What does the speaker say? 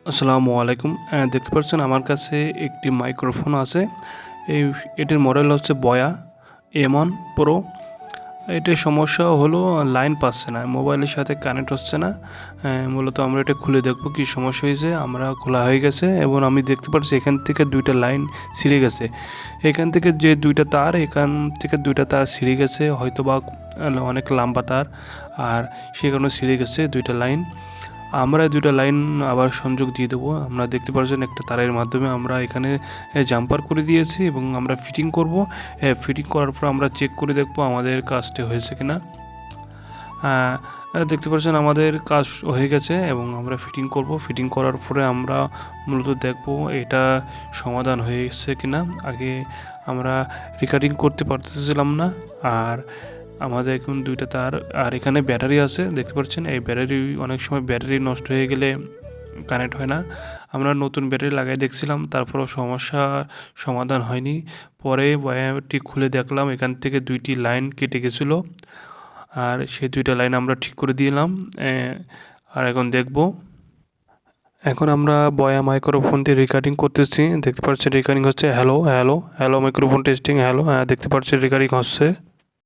আসসালামু আলাইকুম। দেখতে পাচ্ছেন আমার কাছে একটি মাইক্রোফোন আছে। এই এটির মডেল হচ্ছে বয়া M1 Pro। এটির সমস্যা হলো লাইন পাচ্ছে না, মোবাইলের সাথে কানেক্ট হচ্ছে না। মূলত আমরা এটা খুলে দেখব কি সমস্যা হয়েছে। আমরা খোলা হয়ে গেছে এবং আমি দেখতে পাচ্ছি এখান থেকে দুইটা লাইন ছিঁড়ে গেছে। এখান থেকে যে দুইটা তার, এখান থেকে দুইটা তার ছিঁড়ে গেছে, হয়তো বা অনেক লম্বা তার, আর সে কারণে ছিঁড়ে গেছে দুইটা লাইন। আমরা দুইটা লাইন আবার সংযোগ দিয়ে দেবো। আমরা দেখতে পাচ্ছেন একটা তারের মাধ্যমে আমরা এখানে জাম্পার করে দিয়েছি এবং আমরা ফিটিং করব। ফিটিং করার পর আমরা চেক করে দেখব আমাদের কাজটা হয়েছে কিনা। দেখতে পাচ্ছেন আমাদের কাজ হয়ে গেছে এবং আমরা ফিটিং করব। ফিটিং করার পরে আমরা মূলত দেখব এটা সমাধান হয়েছে কিনা। আগে আমরা রেকর্ডিং করতে পারতেছিলাম না, আর আমাদের এখন দুইটা তার, আর এখানে ব্যাটারি আছে দেখতে পাচ্ছেন। এই ব্যাটারি অনেক সময় ব্যাটারি নষ্ট হয়ে গেলে কানেক্ট হয় না। আমরা নতুন ব্যাটারি লাগাই দেখছিলাম, তারপরও সমস্যা সমাধান হয়নি। পরে ওয়্যারটি খুলে দেখলাম এখান থেকে দুইটি লাইন কেটে গেছিলো, আর সেই দুইটা লাইন আমরা ঠিক করে দিলাম। আর এখন দেখব, এখন আমরা বয়া মাইক্রোফোন দিয়ে রেকর্ডিং করতেছি। দেখতে পাচ্ছেন রেকর্ডিং হচ্ছে। Hello hello hello, microphone testing, hello. দেখতে পাচ্ছেন রেকর্ডিং হচ্ছে।